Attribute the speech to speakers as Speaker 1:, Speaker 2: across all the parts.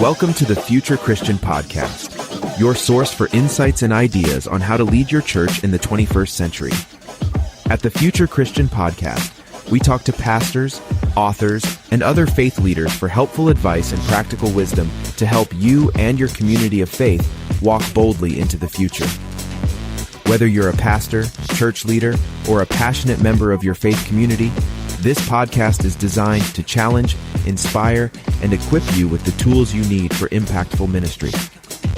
Speaker 1: Welcome to the Future Christian Podcast, your source for insights and ideas on how to lead your church in the 21st century. At the Future Christian Podcast, we talk to pastors, authors, and other faith leaders for helpful advice and practical wisdom to help you and your community of faith walk boldly into the future. Whether you're a pastor, church leader, or a passionate member of your faith community, this podcast is designed to challenge, inspire, and equip you with the tools you need for impactful ministry.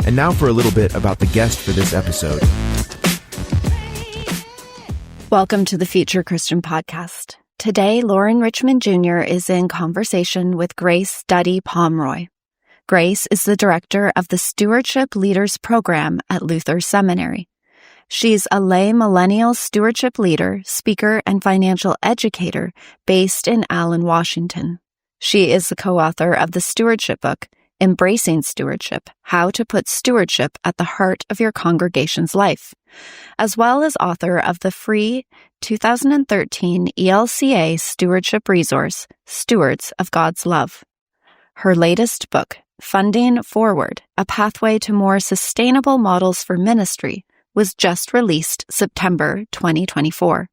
Speaker 1: And now for a little bit about the guest for this episode.
Speaker 2: Welcome to the Future Christian Podcast. Today, Loren Richmond Jr. is in conversation with Grace Duddy Pomroy. Grace is the director of the Stewardship Leaders Program at Luther Seminary. She's a lay millennial stewardship leader, speaker, and financial educator based in Allen, Washington. She is the co-author of the stewardship book, Embracing Stewardship: How to Put Stewardship at the Heart of Your Congregation's Life, as well as author of the free 2013 ELCA stewardship resource, Stewards of God's Love. Her latest book, Funding Forward: A Pathway to More Sustainable Models for Ministry, was just released September 2024.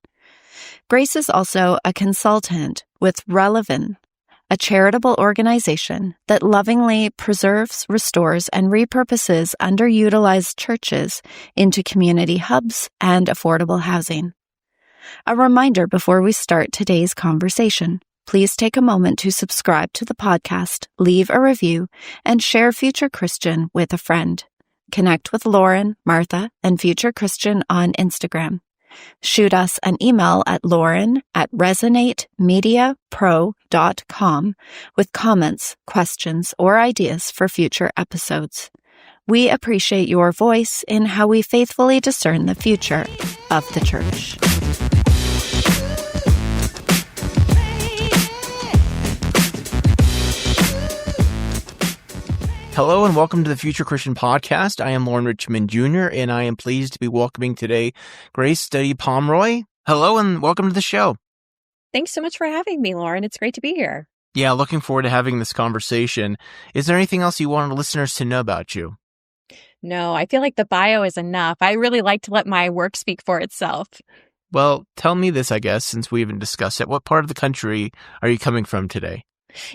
Speaker 2: Grace is also a consultant with Relevant, a charitable organization that lovingly preserves, restores, and repurposes underutilized churches into community hubs and affordable housing. A reminder before we start today's conversation, please take a moment to subscribe to the podcast, leave a review, and share Future Christian with a friend. Connect with Loren, Martha, and Future Christian on Instagram. Shoot us an email at loren@resonatemediapro.com with comments, questions, or ideas for future episodes. We appreciate your voice in how we faithfully discern the future of the church.
Speaker 3: Hello and welcome to the Future Christian Podcast. I am Loren Richmond Jr. and I am pleased to be welcoming today Grace Duddy Pomroy. Hello and welcome to the show.
Speaker 4: Thanks so much for having me, Loren. It's great to be here.
Speaker 3: Yeah, looking forward to having this conversation. Is there anything else you want listeners to know about you?
Speaker 4: No, I feel like the bio is enough. I really like to let my work speak for itself.
Speaker 3: Well, tell me this, I guess, since we haven't discussed it. What part of the country are you coming from today?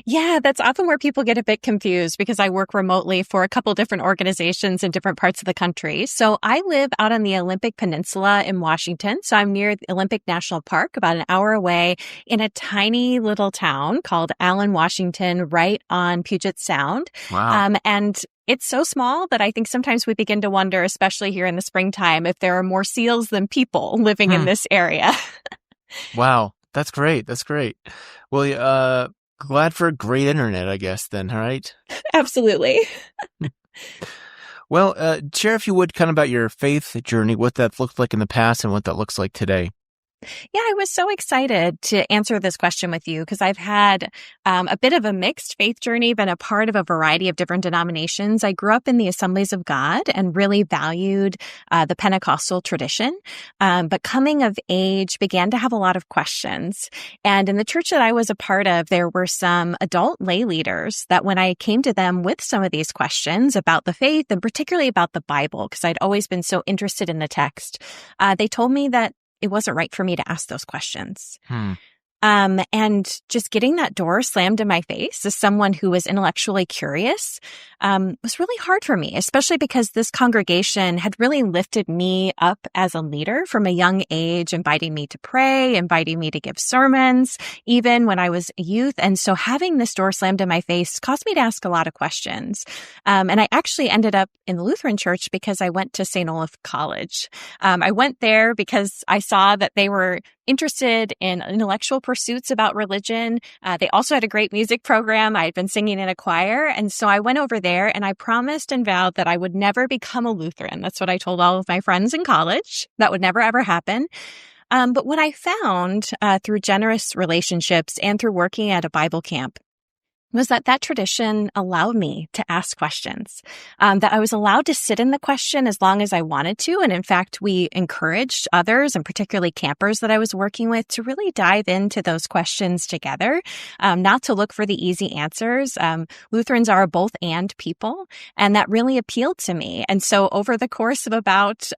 Speaker 4: Yeah, that's often where people get a bit confused because I work remotely for a couple different organizations in different parts of the country. So I live out on the Olympic Peninsula in Washington. So I'm near the Olympic National Park, about an hour away, in a tiny little town called Allen, Washington, right on Puget Sound.
Speaker 3: Wow.
Speaker 4: And it's so small that I think sometimes we begin to wonder, especially here in the springtime, if there are more seals than people living in this area.
Speaker 3: Wow. That's great. That's great. Well, glad for great internet, I guess, then, all right?
Speaker 4: Absolutely.
Speaker 3: Well, share, if you would, kind of about your faith journey, what that looked like in the past and what that looks like today.
Speaker 4: Yeah, I was so excited to answer this question with you because I've had a bit of a mixed faith journey, been a part of a variety of different denominations. I grew up in the Assemblies of God and really valued the Pentecostal tradition, but coming of age began to have a lot of questions. And in the church that I was a part of, there were some adult lay leaders that when I came to them with some of these questions about the faith and particularly about the Bible, because I'd always been so interested in the text, they told me that it wasn't right for me to ask those questions. And just getting that door slammed in my face as someone who was intellectually curious was really hard for me, especially because this congregation had really lifted me up as a leader from a young age, inviting me to pray, inviting me to give sermons, even when I was a youth. And so having this door slammed in my face caused me to ask a lot of questions. And I actually ended up in the Lutheran Church because I went to St. Olaf College. I went there because I saw that they were interested in intellectual pursuits about religion. They also had a great music program. I had been singing in a choir. And so I went over there and I promised and vowed that I would never become a Lutheran. That's what I told all of my friends in college. That would never, ever happen. But what I found through generous relationships and through working at a Bible camp was that tradition allowed me to ask questions, that I was allowed to sit in the question as long as I wanted to. And in fact, we encouraged others, and particularly campers that I was working with, to really dive into those questions together, not to look for the easy answers. Lutherans are a both and people, and that really appealed to me. And so over the course of about,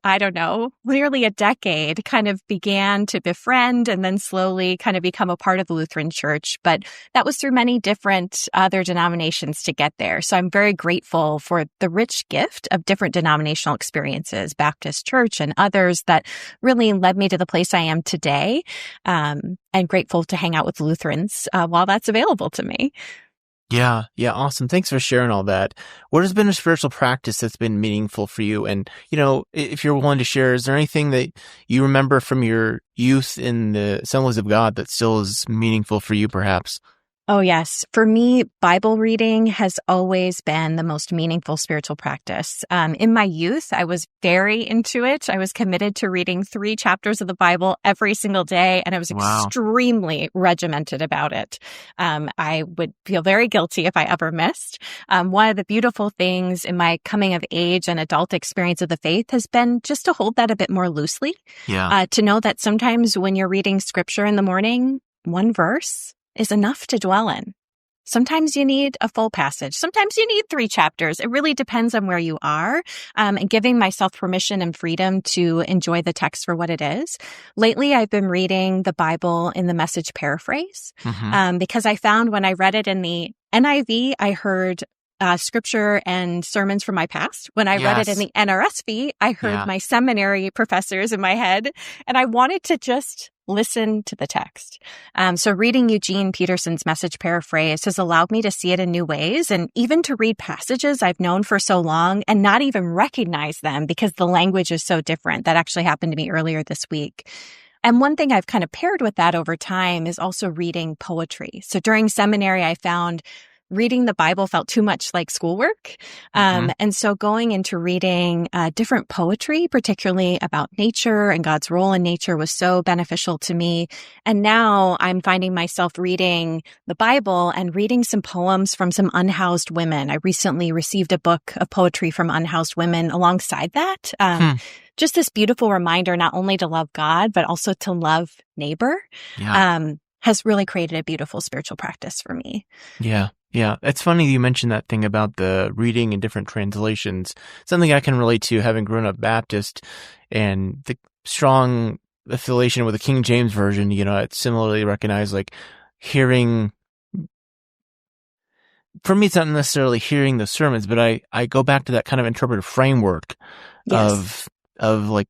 Speaker 4: nearly a decade, kind of began to befriend and then slowly kind of become a part of the Lutheran Church. But that was through many different other denominations to get there. So I'm very grateful for the rich gift of different denominational experiences, Baptist Church and others, that really led me to the place I am today, and grateful to hang out with Lutherans while that's available to me.
Speaker 3: Yeah, awesome. Thanks for sharing all that. What has been a spiritual practice that's been meaningful for you? And, if you're willing to share, is there anything that you remember from your youth in the Assemblies of God that still is meaningful for you, perhaps?
Speaker 4: Oh, yes. For me, Bible reading has always been the most meaningful spiritual practice. In my youth, I was very into it. I was committed to reading 3 chapters of the Bible every single day, and I was extremely regimented about it. I would feel very guilty if I ever missed. One of the beautiful things in my coming of age and adult experience of the faith has been just to hold that a bit more loosely. To know that sometimes when you're reading scripture in the morning, one verse is enough to dwell in. Sometimes you need a full passage. Sometimes you need 3 chapters. It really depends on where you are, and giving myself permission and freedom to enjoy the text for what it is. Lately, I've been reading the Bible in the Message paraphrase, because I found when I read it in the NIV, I heard scripture and sermons from my past. When I read it in the NRSV, I heard my seminary professors in my head, and I wanted to just listen to the text. So reading Eugene Peterson's Message paraphrase has allowed me to see it in new ways, and even to read passages I've known for so long and not even recognize them because the language is so different. That actually happened to me earlier this week. And one thing I've kind of paired with that over time is also reading poetry. So during seminary, I found reading the Bible felt too much like schoolwork. And so going into reading different poetry, particularly about nature and God's role in nature, was so beneficial to me. And now I'm finding myself reading the Bible and reading some poems from some unhoused women. I recently received a book of poetry from unhoused women alongside that. Just this beautiful reminder not only to love God, but also to love neighbor, has really created a beautiful spiritual practice for me.
Speaker 3: Yeah, it's funny you mentioned that thing about the reading in different translations. Something I can relate to, having grown up Baptist and the strong affiliation with the King James Version. It's similarly recognized, like hearing. For me, it's not necessarily hearing the sermons, but I go back to that kind of interpretive framework of like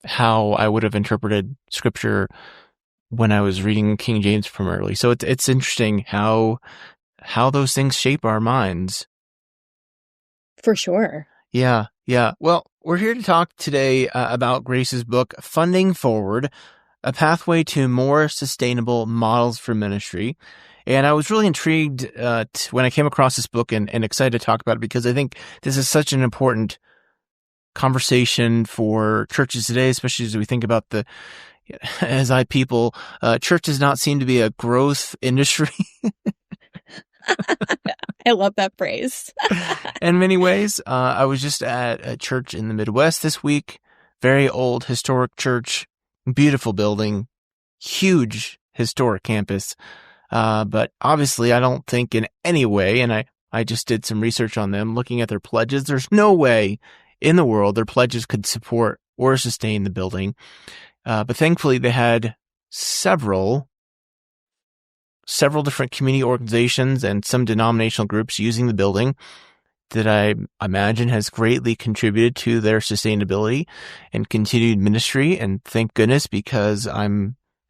Speaker 3: how I would have interpreted scripture when I was reading King James primarily. So it's interesting how those things shape our minds.
Speaker 4: For sure.
Speaker 3: Yeah. Well, we're here to talk today about Grace's book, Funding Forward, A Pathway to More Sustainable Models for Ministry. And I was really intrigued when I came across this book and excited to talk about it, because I think this is such an important conversation for churches today, especially as we think about church does not seem to be a growth industry.
Speaker 4: I love that phrase.
Speaker 3: In many ways, I was just at a church in the Midwest this week, very old historic church, beautiful building, huge historic campus. But obviously I don't think in any way, and I just did some research on them, looking at their pledges, there's no way in the world their pledges could support or sustain the building. But thankfully they had several different community organizations and some denominational groups using the building that I imagine has greatly contributed to their sustainability and continued ministry. And thank goodness, because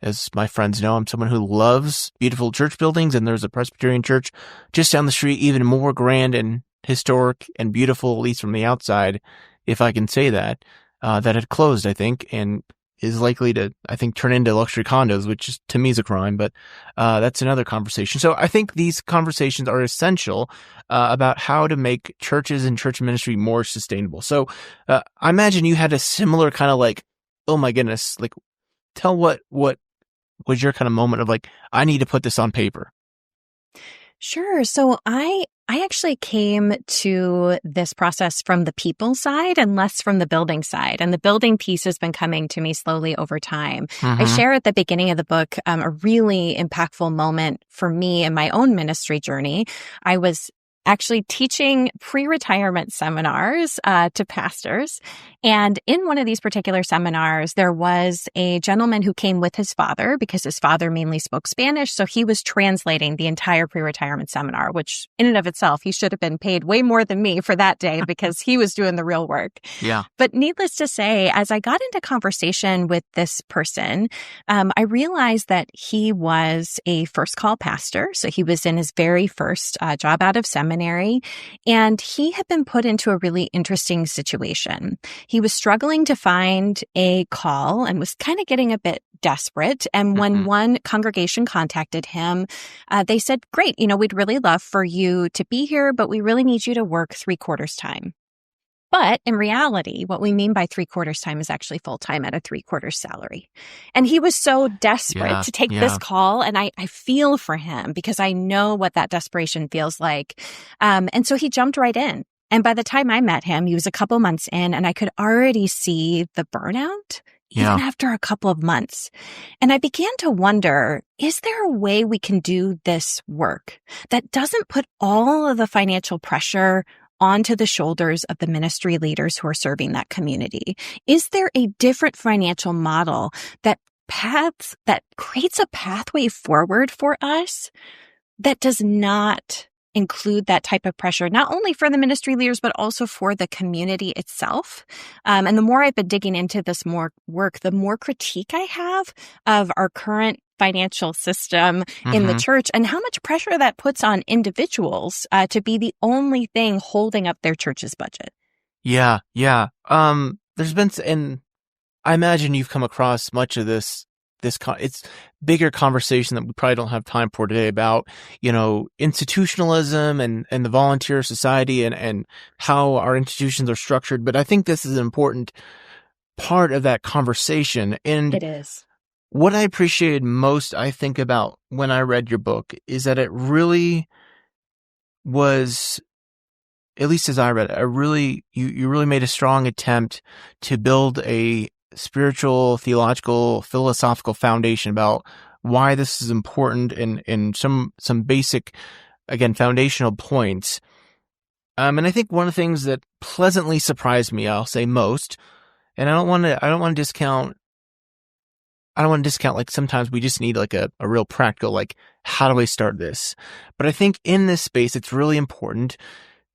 Speaker 3: as my friends know, I'm someone who loves beautiful church buildings, and there's a Presbyterian church just down the street, even more grand and historic and beautiful, at least from the outside, if I can say that had closed, I think, and is likely to, I think, turn into luxury condos, which to me is a crime, but that's another conversation. So I think these conversations are essential about how to make churches and church ministry more sustainable. So I imagine you had a similar kind of like, oh my goodness, like tell what was your kind of moment of like, I need to put this on paper.
Speaker 4: Sure. So I actually came to this process from the people side and less from the building side. And the building piece has been coming to me slowly over time. I share at the beginning of the book a really impactful moment for me in my own ministry journey. I was actually teaching pre-retirement seminars to pastors. And in one of these particular seminars, there was a gentleman who came with his father because his father mainly spoke Spanish. So he was translating the entire pre-retirement seminar, which in and of itself, he should have been paid way more than me for that day because he was doing the real work.
Speaker 3: Yeah.
Speaker 4: But needless to say, as I got into conversation with this person, I realized that he was a first call pastor. So he was in his very first job out of seminary. And he had been put into a really interesting situation. He was struggling to find a call and was kind of getting a bit desperate. And when one congregation contacted him, they said, great, we'd really love for you to be here, but we really need you to work 3/4 time. But in reality, what we mean by 3/4 time is actually full time at a 3/4 salary. And he was so desperate to take this call. And I feel for him because I know what that desperation feels like. And so he jumped right in. And by the time I met him, he was a couple months in and I could already see the burnout even after a couple of months. And I began to wonder, is there a way we can do this work that doesn't put all of the financial pressure onto the shoulders of the ministry leaders who are serving that community? Is there a different financial model that creates a pathway forward for us that does not include that type of pressure, not only for the ministry leaders, but also for the community itself? And the more I've been digging into this more work, the more critique I have of our current financial system in the church and how much pressure that puts on individuals to be the only thing holding up their church's budget.
Speaker 3: Yeah. There's been, and I imagine you've come across much of this it's bigger conversation that we probably don't have time for today about, institutionalism and the volunteer society and how our institutions are structured. But I think this is an important part of that conversation. And
Speaker 4: it is.
Speaker 3: What I appreciated most, I think, about when I read your book is that it really was, at least as I read it, you really made a strong attempt to build a spiritual, theological, philosophical foundation about why this is important and some basic, again, foundational points. And I think one of the things that pleasantly surprised me, I'll say most, and I don't want to discount, like sometimes we just need like a real practical, like, how do I start this? But I think in this space, it's really important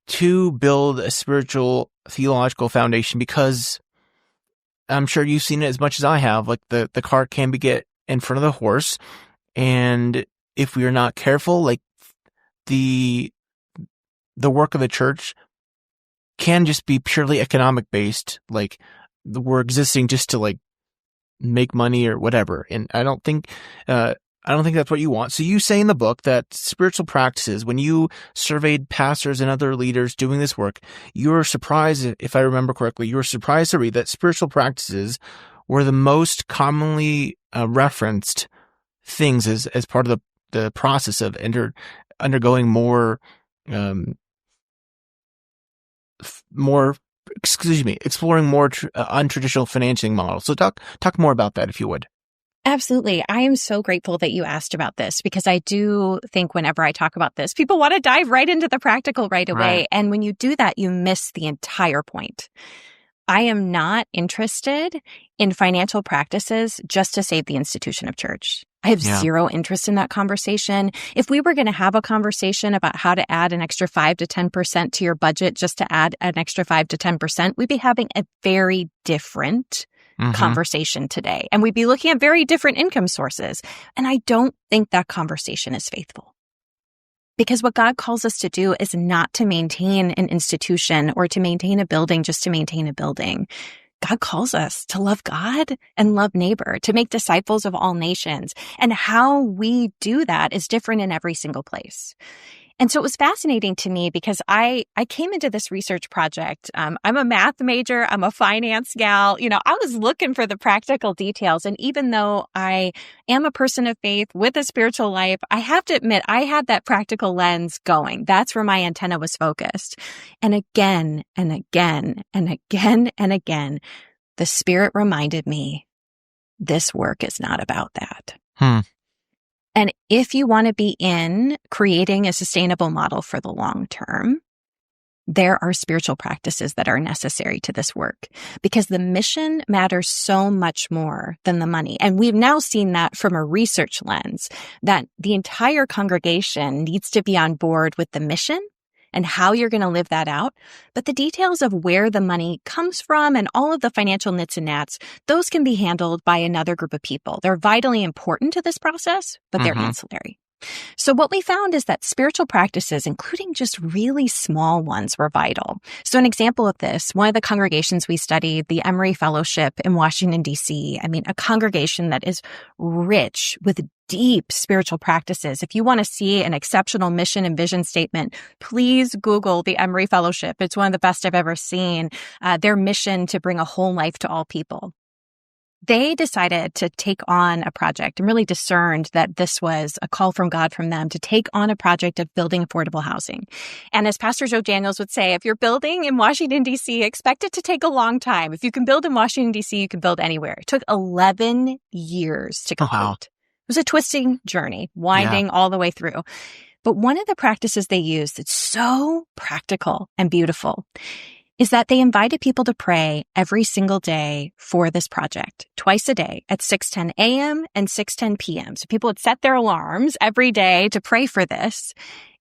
Speaker 3: to build a spiritual, theological foundation because I'm sure you've seen it as much as I have. Like the cart can get in front of the horse. And if we are not careful, like the work of the church can just be purely economic based. Like we're existing just to like make money or whatever. And I don't think that's what you want. So you say in the book that spiritual practices, when you surveyed pastors and other leaders doing this work, you were surprised, if I remember correctly, you were surprised to read that spiritual practices were the most commonly referenced things as part of the process of undergoing exploring more untraditional financing models. So talk more about that, if you would.
Speaker 4: Absolutely. I am so grateful that you asked about this because I do think whenever I talk about this, people want to dive right into the practical right away.
Speaker 3: Right.
Speaker 4: And when you do that, you miss the entire point. I am not interested in financial practices just to save the institution of church. I have zero interest in that conversation. If we were going to have a conversation about how to add an extra 5 to 10% to your budget just to add an extra 5 to 10%, we'd be having a very different conversation today. And we'd be looking at very different income sources. And I don't think that conversation is faithful. Because what God calls us to do is not to maintain an institution or to maintain a building just to maintain a building. God calls us to love God and love neighbor, to make disciples of all nations. And how we do that is different in every single place. And so it was fascinating to me because I came into this research project. I'm a math major. I'm a finance gal. I was looking for the practical details. And even though I am a person of faith with a spiritual life, I have to admit I had that practical lens going. That's where my antenna was focused. And again and again and again and again, the Spirit reminded me, this work is not about that. And if you want to be in creating a sustainable model for the long term, there are spiritual practices that are necessary to this work because the mission matters so much more than the money. And we've now seen that from a research lens, that the entire congregation needs to be on board with the mission and how you're going to live that out. But the details of where the money comes from and all of the financial nits and gnats, those can be handled by another group of people. They're vitally important to this process, but they're ancillary. So what we found is that spiritual practices, including just really small ones, were vital. So an example of this, one of the congregations we studied, the Emory Fellowship in Washington, D.C., a congregation that is rich with deep spiritual practices. If you want to see an exceptional mission and vision statement, please Google the Emory Fellowship. It's one of the best I've ever seen. Their mission to bring a whole life to all people. They decided to take on a project and really discerned that this was a call from God from them to take on a project of building affordable housing. And as Pastor Joe Daniels would say, if you're building in Washington, D.C., expect it to take a long time. If you can build in Washington, D.C., you can build anywhere. It took 11 years to complete.
Speaker 3: Wow.
Speaker 4: It was a twisting journey, winding all the way through. But one of the practices they used that's so practical and beautiful is that they invited people to pray every single day for this project, twice a day at 6:10 a.m. and 6:10 p.m. So people would set their alarms every day to pray for this.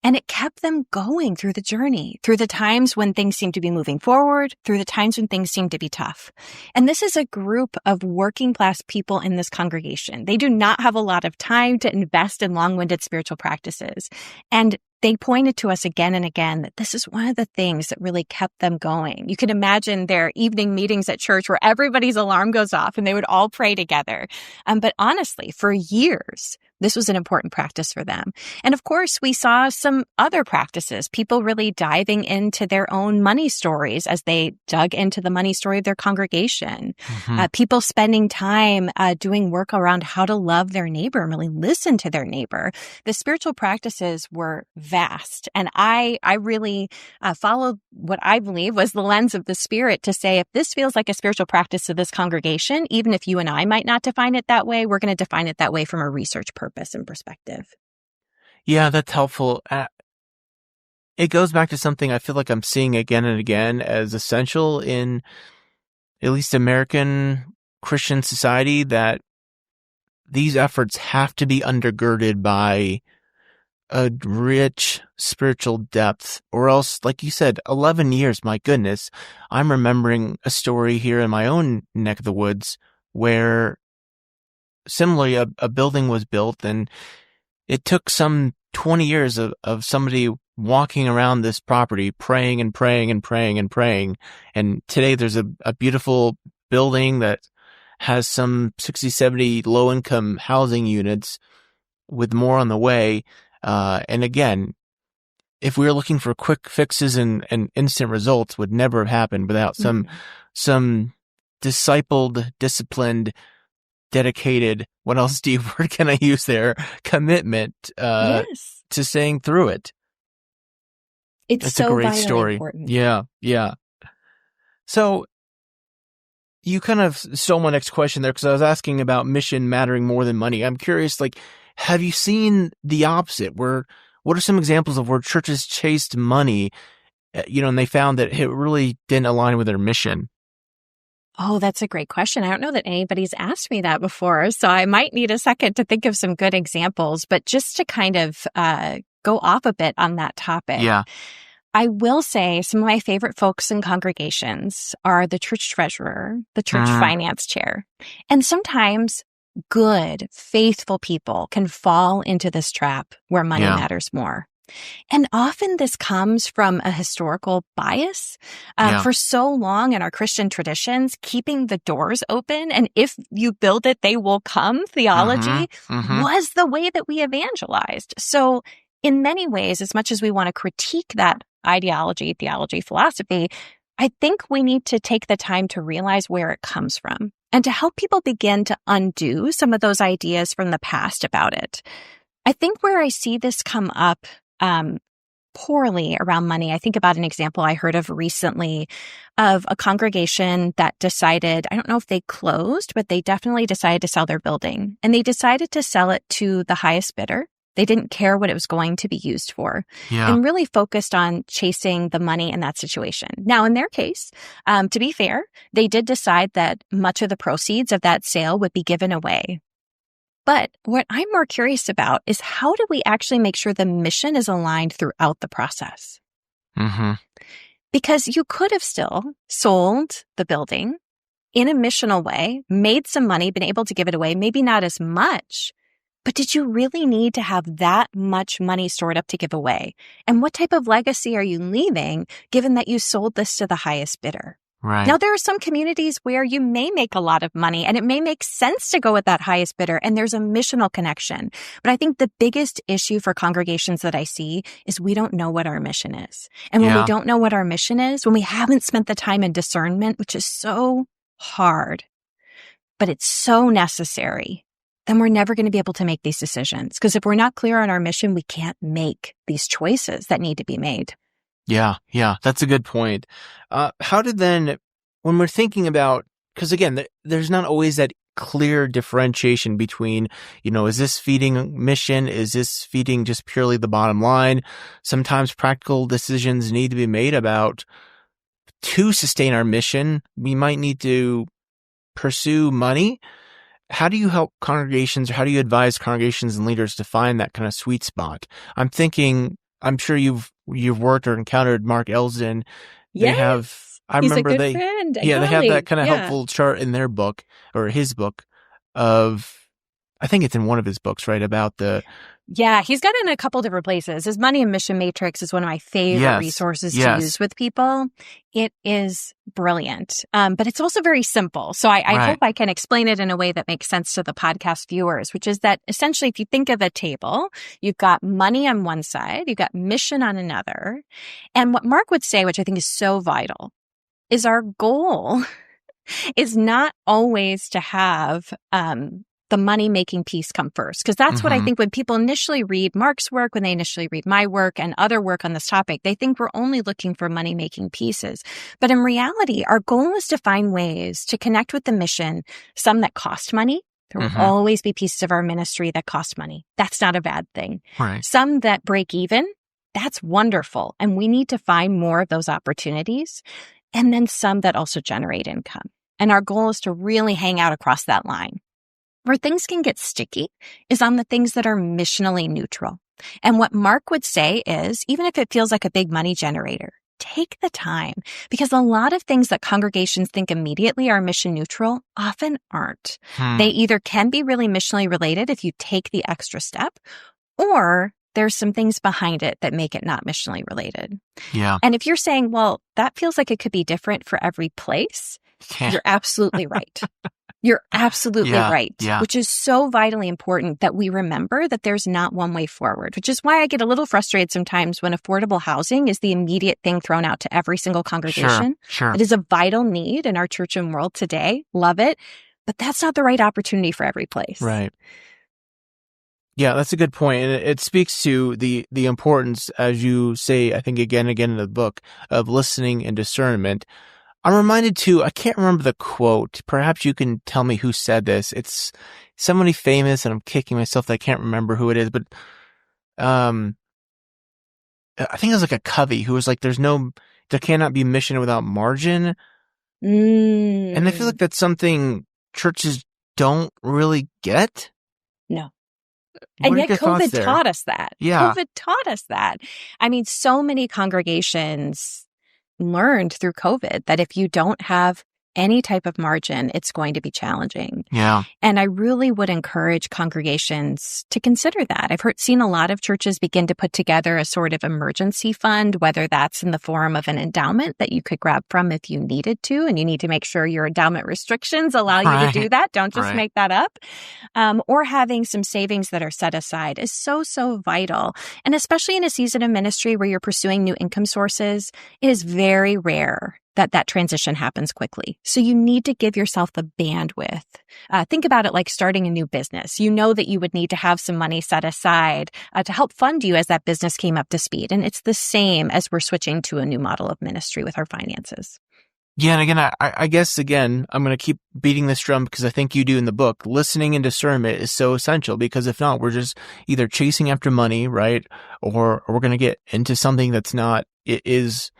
Speaker 4: And it kept them going through the journey, through the times when things seemed to be moving forward, through the times when things seemed to be tough. And this is a group of working class people in this congregation. They do not have a lot of time to invest in long-winded spiritual practices. And they pointed to us again and again that this is one of the things that really kept them going. You can imagine their evening meetings at church where everybody's alarm goes off and they would all pray together. But honestly, for years, this was an important practice for them. And of course, we saw some other practices, people really diving into their own money stories as they dug into the money story of their congregation. People spending time doing work around how to love their neighbor and really listen to their neighbor. The spiritual practices were vast. And I really followed what I believe was the lens of the Spirit to say, if this feels like a spiritual practice to this congregation, even if you and I might not define it that way, we're going to define it that way from a research purpose and perspective.
Speaker 3: Yeah, that's helpful. It goes back to something I feel like I'm seeing again and again as essential in at least American Christian society, that these efforts have to be undergirded by a rich spiritual depth, or else, like you said, 11 years, my goodness. I'm remembering a story here in my own neck of the woods where similarly a building was built, and it took some 20 years of somebody walking around this property, praying and praying and praying and praying. And today there's a beautiful building that has some 60, 70 low-income housing units with more on the way. And again, if we were looking for quick fixes and instant results, would never have happened without some discipled, disciplined, dedicated, what else word can I use there? Commitment
Speaker 4: Yes.
Speaker 3: to staying through it.
Speaker 4: It's so
Speaker 3: a great
Speaker 4: vitally
Speaker 3: story.
Speaker 4: important.
Speaker 3: Yeah. So you kind of stole my next question there, because I was asking about mission mattering more than money. I'm curious, have you seen the opposite? What are some examples of where churches chased money, and they found that it really didn't align with their mission?
Speaker 4: Oh, that's a great question. I don't know that anybody's asked me that before, so I might need a second to think of some good examples. But just to kind of go off a bit on that topic, I will say some of my favorite folks in congregations are the church treasurer, the church finance chair, and sometimes good, faithful people can fall into this trap where money matters more. And often this comes from a historical bias. For so long in our Christian traditions, keeping the doors open and if you build it, they will come theology was the way that we evangelized. So in many ways, as much as we want to critique that ideology, theology, philosophy, I think we need to take the time to realize where it comes from and to help people begin to undo some of those ideas from the past about it. I think where I see this come up poorly around money, I think about an example I heard of recently of a congregation that decided, I don't know if they closed, but they definitely decided to sell their building. And they decided to sell it to the highest bidder. They didn't care what it was going to be used for and really focused on chasing the money in that situation. Now, in their case, to be fair, they did decide that much of the proceeds of that sale would be given away. But what I'm more curious about is how do we actually make sure the mission is aligned throughout the process?
Speaker 3: Mm-hmm.
Speaker 4: Because you could have still sold the building in a missional way, made some money, been able to give it away, maybe not as much. But did you really need to have that much money stored up to give away? And what type of legacy are you leaving given that you sold this to the highest bidder?
Speaker 3: Right.
Speaker 4: Now, there are some communities where you may make a lot of money and it may make sense to go with that highest bidder and there's a missional connection. But I think the biggest issue for congregations that I see is we don't know what our mission is. And when we don't know what our mission is, when we haven't spent the time in discernment, which is so hard, but it's so necessary, then we're never going to be able to make these decisions. Because if we're not clear on our mission, we can't make these choices that need to be made.
Speaker 3: Yeah, that's a good point. How did then, when we're thinking about, because again, there's not always that clear differentiation between, is this feeding mission? Is this feeding just purely the bottom line? Sometimes practical decisions need to be made about, to sustain our mission, we might need to pursue money. How do you help congregations, or how do you advise congregations and leaders to find that kind of sweet spot? I'm thinking, I'm sure you've worked or encountered Mark Elsden. They have,
Speaker 4: he's a good friend.
Speaker 3: They have that kind of helpful chart in their book or his book of, I think it's in one of his books, right? About the,
Speaker 4: he's got it in a couple different places. His Money and Mission Matrix is one of my favorite resources to use with people. It is brilliant, but it's also very simple. So I hope I can explain it in a way that makes sense to the podcast viewers, which is that essentially if you think of a table, you've got money on one side, you've got mission on another. And what Mark would say, which I think is so vital, is our goal is not always to have the money-making piece come first. Because that's what I think when people initially read Mark's work, when they initially read my work and other work on this topic, they think we're only looking for money-making pieces. But in reality, our goal is to find ways to connect with the mission, some that cost money. There will always be pieces of our ministry that cost money. That's not a bad thing.
Speaker 3: Right.
Speaker 4: Some that break even, that's wonderful. And we need to find more of those opportunities. And then some that also generate income. And our goal is to really hang out across that line. Where things can get sticky is on the things that are missionally neutral. And what Mark would say is, even if it feels like a big money generator, take the time, because a lot of things that congregations think immediately are mission neutral often aren't. They either can be really missionally related if you take the extra step, or there's some things behind it that make it not missionally related.
Speaker 3: Yeah.
Speaker 4: And if you're saying, well, that feels like it could be different for every place, you're absolutely right. You're absolutely right, which is so vitally important that we remember that there's not one way forward, which is why I get a little frustrated sometimes when affordable housing is the immediate thing thrown out to every single congregation.
Speaker 3: Sure.
Speaker 4: It is a vital need in our church and world today. Love it. But that's not the right opportunity for every place.
Speaker 3: Right. Yeah, that's a good point. And it speaks to the importance, as you say, I think again in the book, of listening and discernment. I'm reminded too, I can't remember the quote. Perhaps you can tell me who said this. It's somebody famous and I'm kicking myself that I can't remember who it is, but I think it was like a Covey who was like, there cannot be mission without margin. And I feel like that's something churches don't really get.
Speaker 4: No. And yet COVID taught us that.
Speaker 3: Yeah.
Speaker 4: COVID taught us that. I mean, so many congregations learned through COVID that if you don't have any type of margin, it's going to be challenging.
Speaker 3: Yeah.
Speaker 4: And I really would encourage congregations to consider that. I've seen a lot of churches begin to put together a sort of emergency fund, whether that's in the form of an endowment that you could grab from if you needed to, and you need to make sure your endowment restrictions allow you to do that. Don't just make that up. Or having some savings that are set aside is so, so vital. And especially in a season of ministry where you're pursuing new income sources, it is very rare that transition happens quickly. So you need to give yourself the bandwidth. Think about it like starting a new business. You know that you would need to have some money set aside to help fund you as that business came up to speed. And it's the same as we're switching to a new model of ministry with our finances.
Speaker 3: Yeah, and again, I guess, again, I'm going to keep beating this drum because I think you do in the book. Listening and discernment is so essential, because if not, we're just either chasing after money, right? Or we're going to get into something that's not, it is,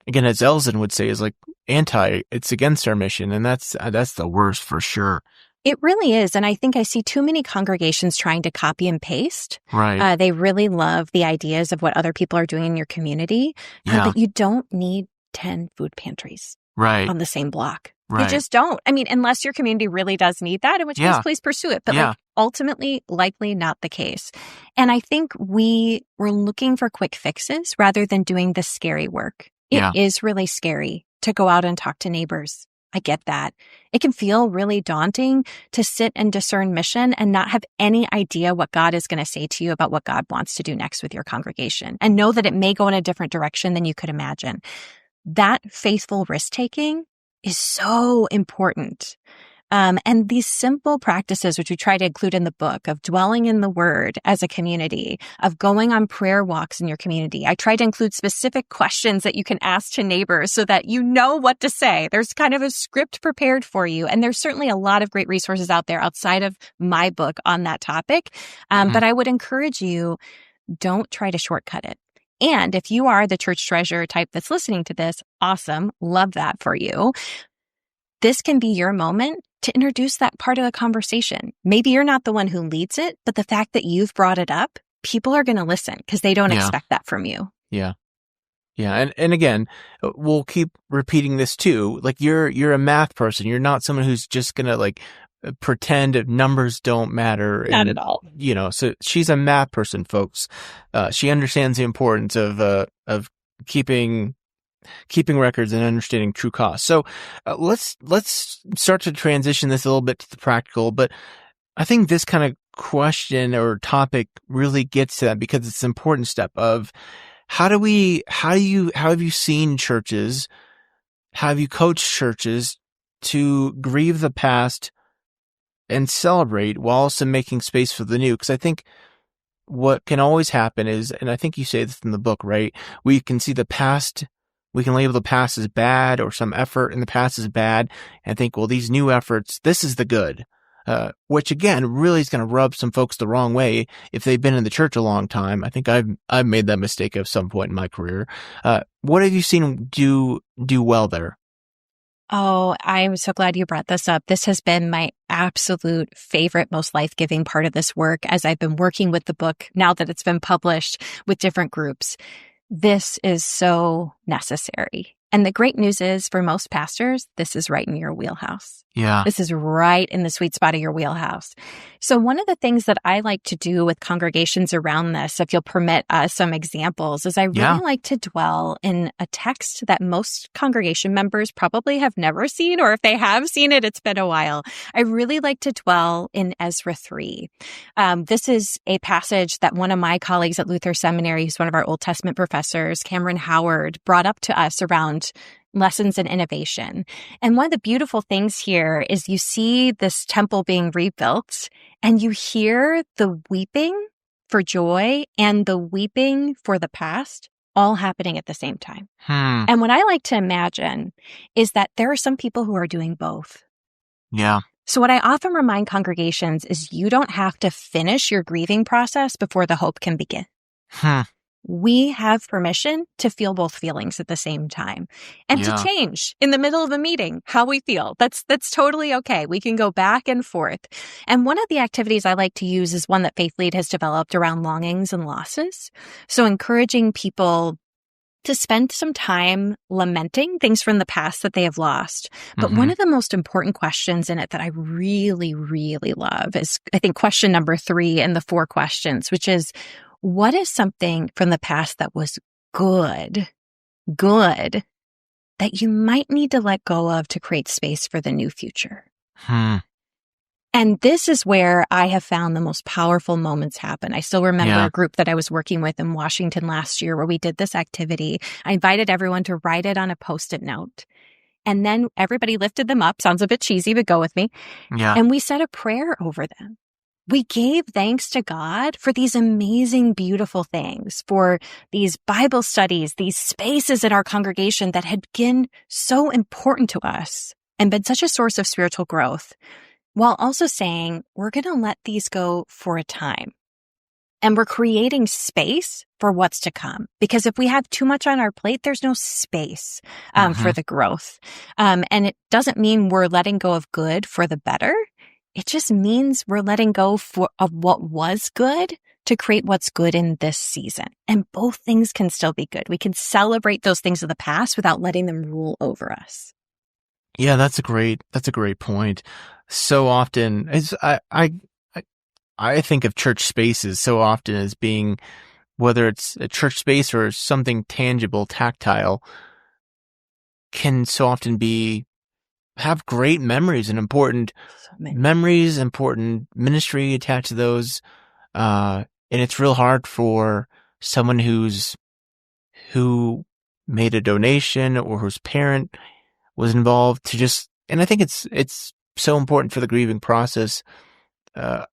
Speaker 3: again, as Elson would say, is like it's against our mission. And that's the worst for sure.
Speaker 4: It really is. And I think I see too many congregations trying to copy and paste.
Speaker 3: Right.
Speaker 4: They really love the ideas of what other people are doing in your community, but you don't need 10 food pantries.
Speaker 3: Right.
Speaker 4: On the same block.
Speaker 3: Right.
Speaker 4: You just don't. I mean, unless your community really does need that, in which case, please pursue it. But ultimately, likely not the case. And I think we're looking for quick fixes rather than doing the scary work. It is really scary to go out and talk to neighbors. I get that. It can feel really daunting to sit and discern mission and not have any idea what God is going to say to you about what God wants to do next with your congregation, and know that it may go in a different direction than you could imagine. That faithful risk-taking is so important. And these simple practices, which we try to include in the book, of dwelling in the Word as a community, of going on prayer walks in your community. I try to include specific questions that you can ask to neighbors so that you know what to say. There's kind of a script prepared for you. And there's certainly a lot of great resources out there outside of my book on that topic. But I would encourage you, don't try to shortcut it. And if you are the church treasurer type that's listening to this, awesome. Love that for you. This can be your moment to introduce that part of the conversation. Maybe you're not the one who leads it, but the fact that you've brought it up, people are going to listen because they don't expect that from you.
Speaker 3: Yeah. Yeah. And again, we'll keep repeating this too. Like you're a math person. You're not someone who's just going to like pretend numbers don't matter.
Speaker 4: Not at all.
Speaker 3: So she's a math person, folks. She understands the importance of keeping records and understanding true costs. So let's start to transition this a little bit to the practical. But I think this kind of question or topic really gets to that, because it's an important step of how have you seen churches, how have you coached churches to grieve the past and celebrate while also making space for the new? Because I think what can always happen is, and I think you say this in the book, right? We can see the past, we can label the past as bad, or some effort in the past as bad, and think, well, these new efforts, this is the good. Which again, really is going to rub some folks the wrong way if they've been in the church a long time. I think I've made that mistake at some point in my career. What have you seen do well there?
Speaker 4: Oh, I'm so glad you brought this up. This has been my absolute favorite, most life-giving part of this work as I've been working with the book now that it's been published with different groups. This is so necessary. And the great news is, for most pastors, this is right in your wheelhouse.
Speaker 3: Yeah.
Speaker 4: This is right in the sweet spot of your wheelhouse. So one of the things that I like to do with congregations around this, if you'll permit some examples, is I really like to dwell in a text that most congregation members probably have never seen, or if they have seen it, it's been a while. I really like to dwell in Ezra 3. This is a passage that one of my colleagues at Luther Seminary, who's one of our Old Testament professors, Cameron Howard, brought up to us around lessons in innovation. And one of the beautiful things here is you see this temple being rebuilt, and you hear the weeping for joy and the weeping for the past all happening at the same time. And what I like to imagine is that there are some people who are doing both.
Speaker 3: Yeah.
Speaker 4: So what I often remind congregations is you don't have to finish your grieving process before the hope can begin. We have permission to feel both feelings at the same time, and to change in the middle of a meeting how we feel. That's totally okay. We can go back and forth. And one of the activities I like to use is one that Faith Lead has developed around longings and losses. So encouraging people to spend some time lamenting things from the past that they have lost. But one of the most important questions in it that I really, really love is, I think, question number 3 in the 4 questions, which is, what is something from the past that was good, that you might need to let go of to create space for the new future? And this is where I have found the most powerful moments happen. I still remember a group that I was working with in Washington last year where we did this activity. I invited everyone to write it on a Post-it note. And then everybody lifted them up. Sounds a bit cheesy, but go with me. And we said a prayer over them. We gave thanks to God for these amazing, beautiful things, for these Bible studies, these spaces in our congregation that had been so important to us and been such a source of spiritual growth, while also saying, we're going to let these go for a time. And we're creating space for what's to come. Because if we have too much on our plate, there's no space for the growth. And it doesn't mean we're letting go of good for the better. It just means we're letting go of what was good to create what's good in this season. And both things can still be good. We can celebrate those things of the past without letting them rule over us.
Speaker 3: Yeah, that's a great point. So often, I think of church spaces so often as being, whether it's a church space or something tangible, tactile, can so often have great memories and important memories, important ministry attached to those. And it's real hard for someone who made a donation or whose parent was involved to just, and I think it's so important for the grieving process. And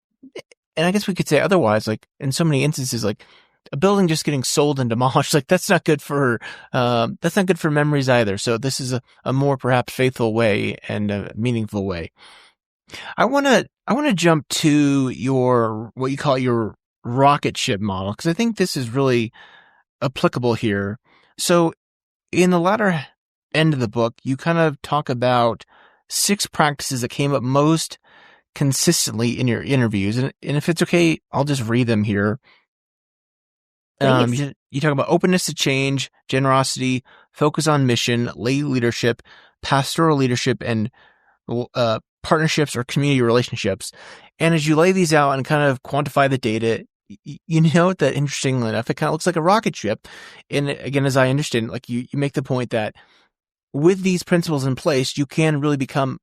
Speaker 3: I guess we could say otherwise, like in so many instances, like a building just getting sold and demolished, like that's not good for memories either. So this is a more perhaps faithful way and a meaningful way. I want to jump to what you call your rocket ship model, because I think this is really applicable here. So in the latter end of the book, you kind of talk about 6 practices that came up most consistently in your interviews. And if it's okay, I'll just read them here. You talk about openness to change, generosity, focus on mission, lay leadership, pastoral leadership, and partnerships or community relationships. And as you lay these out and kind of quantify the data, you note that, interestingly enough, it kind of looks like a rocket ship. And again, as I understand it, like you make the point that with these principles in place, you can really become,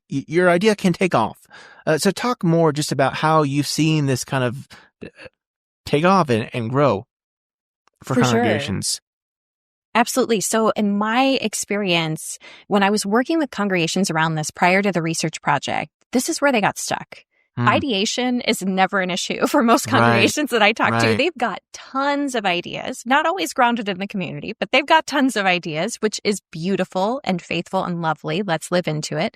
Speaker 3: your idea can take off. So talk more just about how you've seen this kind of take off and grow for congregations.
Speaker 4: Sure. Absolutely. So in my experience, when I was working with congregations around this prior to the research project, this is where they got stuck. Ideation is never an issue for most congregations that I talk to. They've got tons of ideas, not always grounded in the community, but they've got tons of ideas, which is beautiful and faithful and lovely. Let's live into it.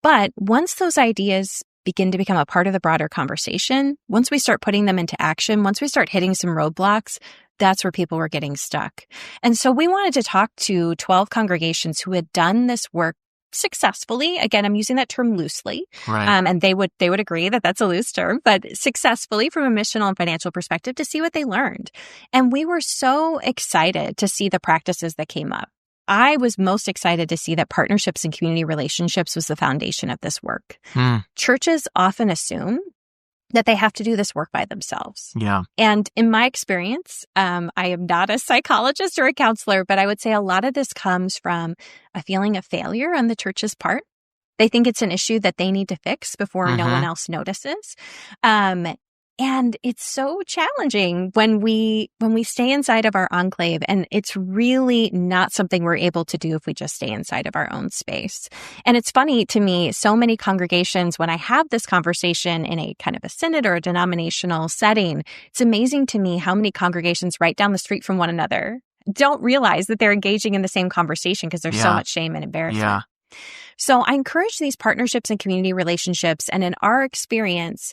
Speaker 4: But once those ideas begin to become a part of the broader conversation, once we start putting them into action, once we start hitting some roadblocks, that's where people were getting stuck. And so we wanted to talk to 12 congregations who had done this work successfully. Again, I'm using that term loosely. And they would agree that that's a loose term, but successfully from a missional and financial perspective to see what they learned. And we were so excited to see the practices that came up. I was most excited to see that partnerships and community relationships was the foundation of this work. Churches often assume that they have to do this work by themselves. And in my experience, I am not a psychologist or a counselor, but I would say a lot of this comes from a feeling of failure on the church's part. They think it's an issue that they need to fix before no one else notices. And it's so challenging when we stay inside of our enclave, and it's really not something we're able to do if we just stay inside of our own space. And it's funny to me, so many congregations, when I have this conversation in a kind of a synod or a denominational setting, it's amazing to me how many congregations right down the street from one another don't realize that they're engaging in the same conversation because there's so much shame and embarrassment. So I encourage these partnerships and community relationships. And in our experience,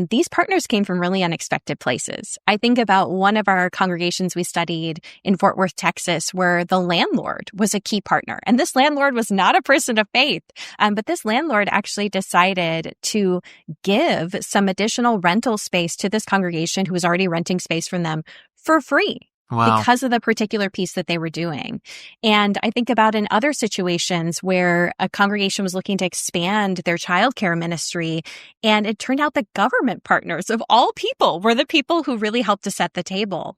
Speaker 4: these partners came from really unexpected places. I think about one of our congregations we studied in Fort Worth, Texas, where the landlord was a key partner. And this landlord was not a person of faith, but this landlord actually decided to give some additional rental space to this congregation who was already renting space from them for free.
Speaker 3: Wow.
Speaker 4: because of the particular piece that they were doing. And I think about in other situations where a congregation was looking to expand their childcare ministry, and it turned out that government partners of all people were the people who really helped to set the table.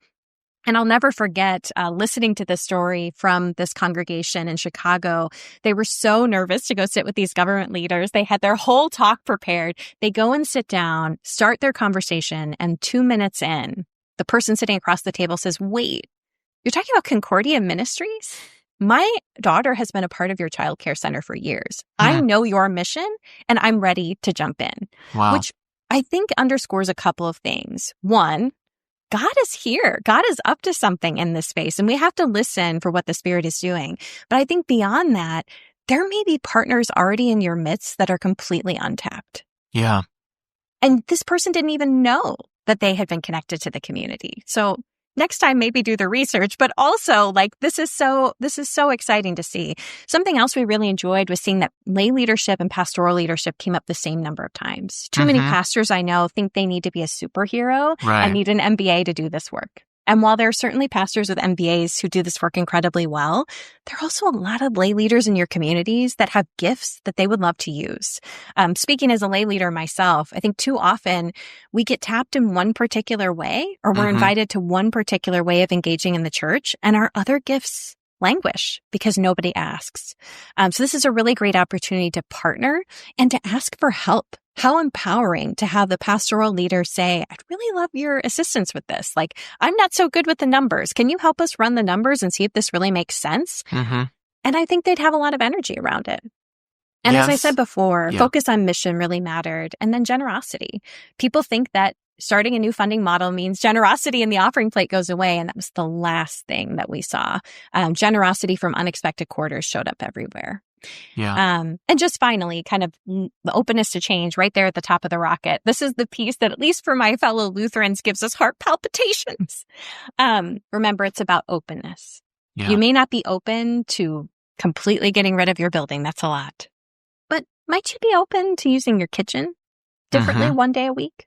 Speaker 4: And I'll never forget listening to this story from this congregation in Chicago. They were so nervous to go sit with these government leaders. They had their whole talk prepared. They go and sit down, start their conversation, and 2 minutes in, the person sitting across the table says, "Wait, you're talking about Concordia Ministries? My daughter has been a part of your childcare center for years. I know your mission, and I'm ready to jump in."
Speaker 3: Wow.
Speaker 4: Which I think underscores a couple of things. One, God is here. God is up to something in this space, and we have to listen for what the Spirit is doing. But I think beyond that, there may be partners already in your midst that are completely untapped.
Speaker 3: Yeah.
Speaker 4: And this person didn't even know that they had been connected to the community. So next time, maybe do the research, but also this is so exciting to see. Something else we really enjoyed was seeing that lay leadership and pastoral leadership came up the same number of times. Too many pastors I know think they need to be a superhero and need an MBA to do this work. And while there are certainly pastors with MBAs who do this work incredibly well, there are also a lot of lay leaders in your communities that have gifts that they would love to use. Speaking as a lay leader myself, I think too often we get tapped in one particular way, or we're invited to one particular way of engaging in the church, and our other gifts languish because nobody asks. So this is a really great opportunity to partner and to ask for help. How empowering to have the pastoral leader say, "I'd really love your assistance with this. I'm not so good with the numbers. Can you help us run the numbers and see if this really makes sense?" And I think they'd have a lot of energy around it. And as I said before, focus on mission really mattered. And then generosity. People think that starting a new funding model means generosity in the offering plate goes away. And that was the last thing that we saw. Generosity from unexpected quarters showed up everywhere.
Speaker 3: Yeah.
Speaker 4: And just finally, kind of the openness to change right there at the top of the rocket. This is the piece that, at least for my fellow Lutherans, gives us heart palpitations. Remember, it's about openness.
Speaker 3: Yeah.
Speaker 4: You may not be open to completely getting rid of your building. That's a lot. But might you be open to using your kitchen differently one day a week?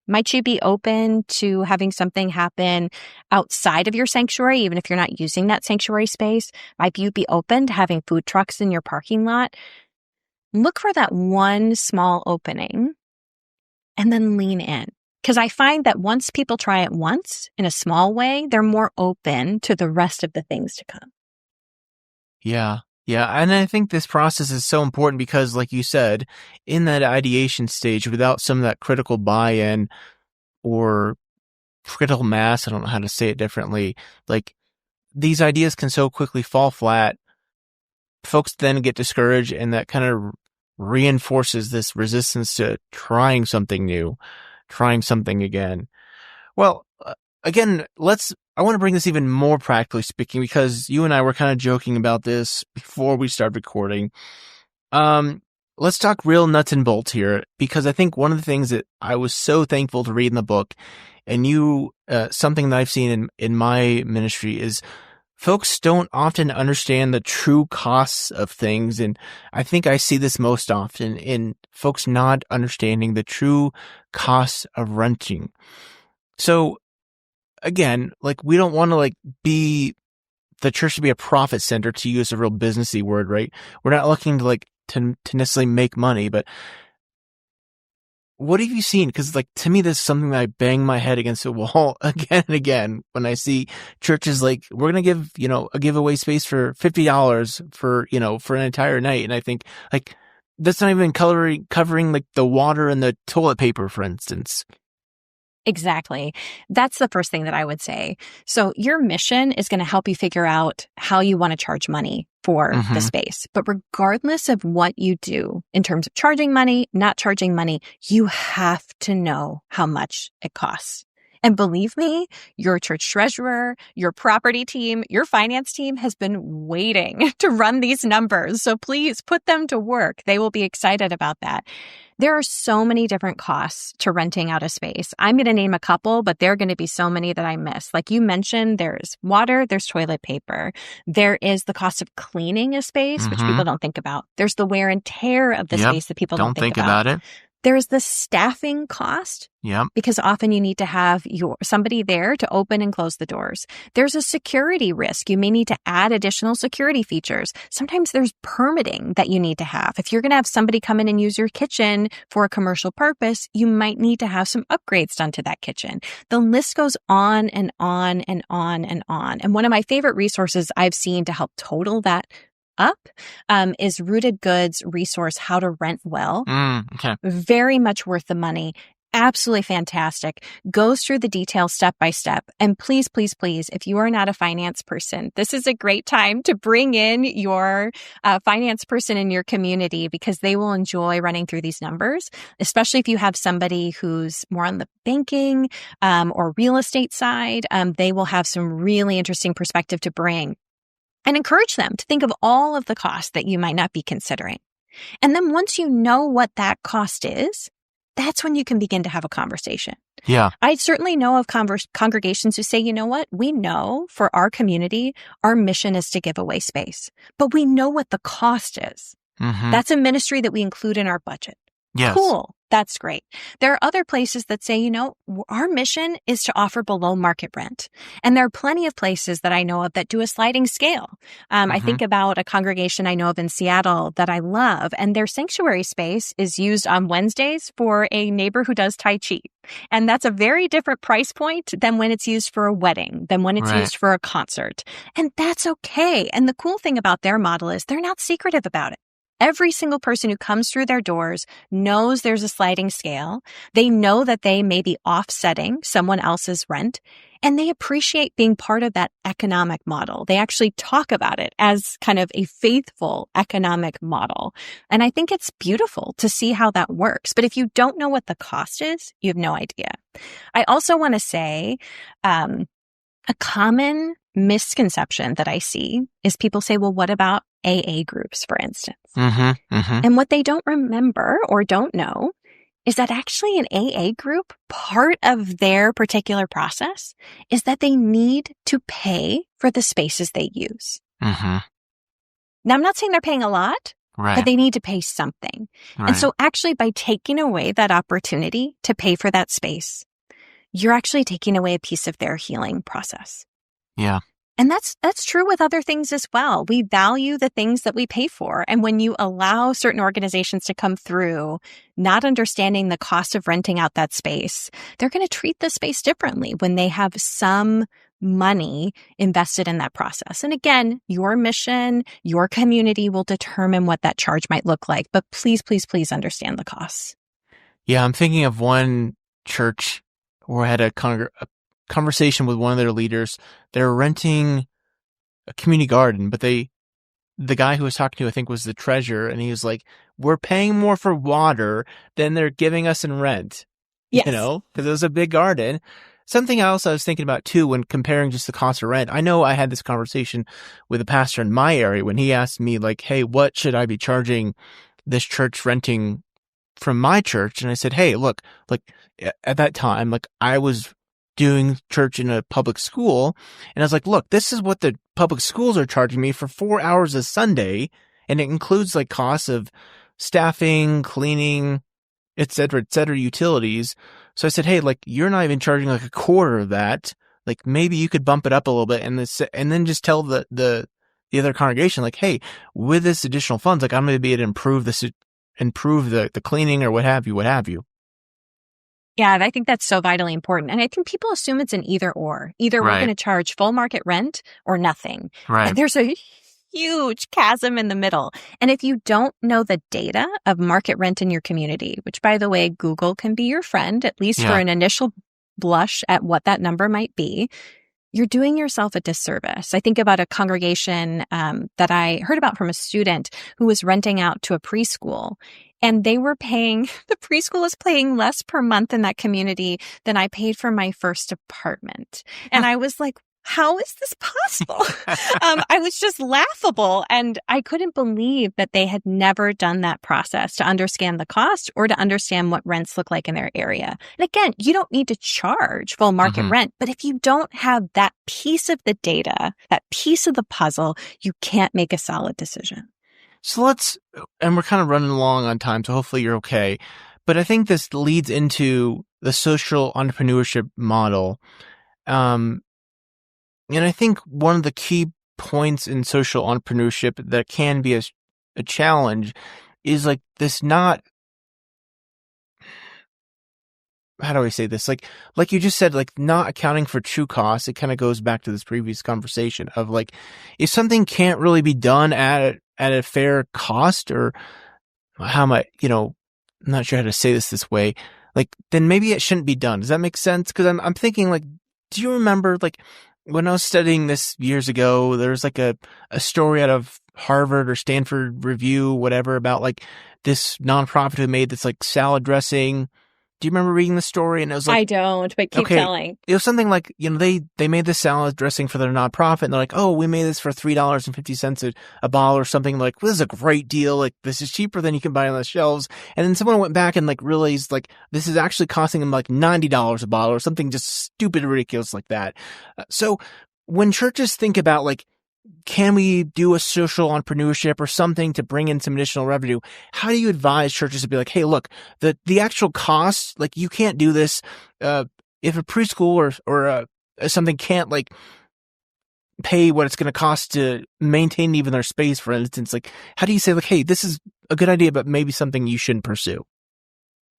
Speaker 4: Might you be open to having something happen outside of your sanctuary, even if you're not using that sanctuary space? Might you be open to having food trucks in your parking lot? Look for that one small opening and then lean in. Because I find that once people try it once in a small way, they're more open to the rest of the things to come.
Speaker 3: Yeah. Yeah. And I think this process is so important because, like you said, in that ideation stage, without some of that critical buy-in or critical mass, I don't know how to say it differently, these ideas can so quickly fall flat. Folks then get discouraged, and that kind of reinforces this resistance to trying something new, trying something again. Well, again, I want to bring this even more practically speaking, because you and I were kind of joking about this before we started recording. Let's talk real nuts and bolts here, because I think one of the things that I was so thankful to read in the book, and something that I've seen in my ministry, is folks don't often understand the true costs of things. And I think I see this most often in folks not understanding the true costs of renting. So again, we don't want to be the church to be a profit center, to use a real businessy word, right? We're not looking to necessarily make money, but what have you seen? Because to me, this is something that I bang my head against the wall again and again when I see churches we're going to give, a giveaway space for $50 for an entire night. And I think that's not even covering the water and the toilet paper, for instance.
Speaker 4: Exactly. That's the first thing that I would say. So your mission is going to help you figure out how you want to charge money for the space. But regardless of what you do in terms of charging money, not charging money, you have to know how much it costs. And believe me, your church treasurer, your property team, your finance team has been waiting to run these numbers. So please put them to work. They will be excited about that. There are so many different costs to renting out a space. I'm going to name a couple, but there are going to be so many that I miss. Like you mentioned, there's water, there's toilet paper. There is the cost of cleaning a space, which people don't think about. There's the wear and tear of the space that people don't think about
Speaker 3: it.
Speaker 4: There's the staffing cost.
Speaker 3: Yeah.
Speaker 4: Because often you need to have somebody there to open and close the doors. There's a security risk. You may need to add additional security features. Sometimes there's permitting that you need to have. If you're going to have somebody come in and use your kitchen for a commercial purpose, you might need to have some upgrades done to that kitchen. The list goes on and on and on and on. And one of my favorite resources I've seen to help total that up is Rooted Goods resource, How to Rent Well.
Speaker 3: Okay.
Speaker 4: Very much worth the money. Absolutely fantastic. Goes through the details step by step. And please, please, please, if you are not a finance person, this is a great time to bring in your finance person in your community, because they will enjoy running through these numbers, especially if you have somebody who's more on the banking or real estate side. They will have some really interesting perspective to bring. And encourage them to think of all of the costs that you might not be considering. And then once you know what that cost is, that's when you can begin to have a conversation.
Speaker 3: Yeah.
Speaker 4: I certainly know of congregations who say, you know what? We know for our community, our mission is to give away space, but we know what the cost is.
Speaker 3: Mm-hmm.
Speaker 4: That's a ministry that we include in our budget.
Speaker 3: Yes.
Speaker 4: Cool. That's great. There are other places that say, you know, our mission is to offer below market rent. And there are plenty of places that I know of that do a sliding scale. I think about a congregation I know of in Seattle that I love, and their sanctuary space is used on Wednesdays for a neighbor who does Tai Chi. And that's a very different price point than when it's used for a wedding, than when it's used for a concert. And that's okay. And the cool thing about their model is they're not secretive about it. Every single person who comes through their doors knows there's a sliding scale. They know that they may be offsetting someone else's rent, and they appreciate being part of that economic model. They actually talk about it as kind of a faithful economic model. And I think it's beautiful to see how that works. But if you don't know what the cost is, you have no idea. I also want to say, a common misconception that I see is people say, well, what about AA groups, for instance? And what they don't remember or don't know is that actually an AA group, part of their particular process is that they need to pay for the spaces they use. Now, I'm not saying they're paying a lot, but they need to pay something. And so actually by taking away that opportunity to pay for that space, you're actually taking away a piece of their healing process.
Speaker 3: Yeah.
Speaker 4: And that's true with other things as well. We value the things that we pay for. And when you allow certain organizations to come through, not understanding the cost of renting out that space, they're going to treat the space differently when they have some money invested in that process. And again, your mission, your community will determine what that charge might look like. But please, please, please understand the costs.
Speaker 3: Yeah, I'm thinking of one church where I had a conversation with one of their leaders. They're renting a community garden, but the guy who was talking to, I think, was the treasurer, and he was like, we're paying more for water than they're giving us in rent.
Speaker 4: Yes.
Speaker 3: You know, because it was a big garden. Something else I was thinking about too when comparing just the cost of rent. I know I had this conversation with a pastor in my area when he asked me, like, hey, what should I be charging this church renting from my church? And I said, hey, look, like at that time, like I was doing church in a public school. And I was like, look, this is what the public schools are charging me for 4 hours a Sunday. And it includes like costs of staffing, cleaning, et cetera, utilities. So I said, hey, like you're not even charging like a quarter of that. Like maybe you could bump it up a little bit and then just tell the other congregation, like, hey, with this additional funds, like I'm going to be able to improve the cleaning or what have you.
Speaker 4: Yeah, I think that's so vitally important. And I think people assume it's an either or. Either we're going to charge full market rent or nothing.
Speaker 3: Right.
Speaker 4: And there's a huge chasm in the middle. And if you don't know the data of market rent in your community, which by the way, Google can be your friend, at least for an initial blush at what that number might be, you're doing yourself a disservice. I think about a congregation that I heard about from a student who was renting out to a preschool. And they were paying, the preschool is paying less per month in that community than I paid for my first apartment. And I was like, how is this possible? I was just laughable. And I couldn't believe that they had never done that process to understand the cost or to understand what rents look like in their area. And again, you don't need to charge full market rent, but if you don't have that piece of the data, that piece of the puzzle, you can't make a solid decision.
Speaker 3: So and we're kind of running along on time, so hopefully you're okay. But I think this leads into the social entrepreneurship model. And I think one of the key points in social entrepreneurship that can be a challenge is like this not, how do I say this? Like you just said, like not accounting for true costs. It kind of goes back to this previous conversation of like, if something can't really be done at a fair cost, or how am I, I'm not sure how to say this way, like, then maybe it shouldn't be done. Does that make sense? Cause I'm thinking like, do you remember like when I was studying this years ago, there was like a story out of Harvard or Stanford Review, whatever, about like this nonprofit who made this like salad dressing. Do you remember reading the story? And it was like,
Speaker 4: I don't, but keep telling.
Speaker 3: It was something like, they made this salad dressing for their nonprofit, and they're like, oh, we made this for $3.50 a bottle or something. Like, well, this is a great deal. Like, this is cheaper than you can buy on the shelves. And then someone went back and like realized like this is actually costing them like $90 a bottle or something just stupid, ridiculous like that. So when churches think about like, can we do a social entrepreneurship or something to bring in some additional revenue? How do you advise churches to be like, hey, look, the actual costs, like you can't do this. If a preschool or something can't like pay what it's going to cost to maintain even their space, for instance, like how do you say like, hey, this is a good idea, but maybe something you shouldn't pursue?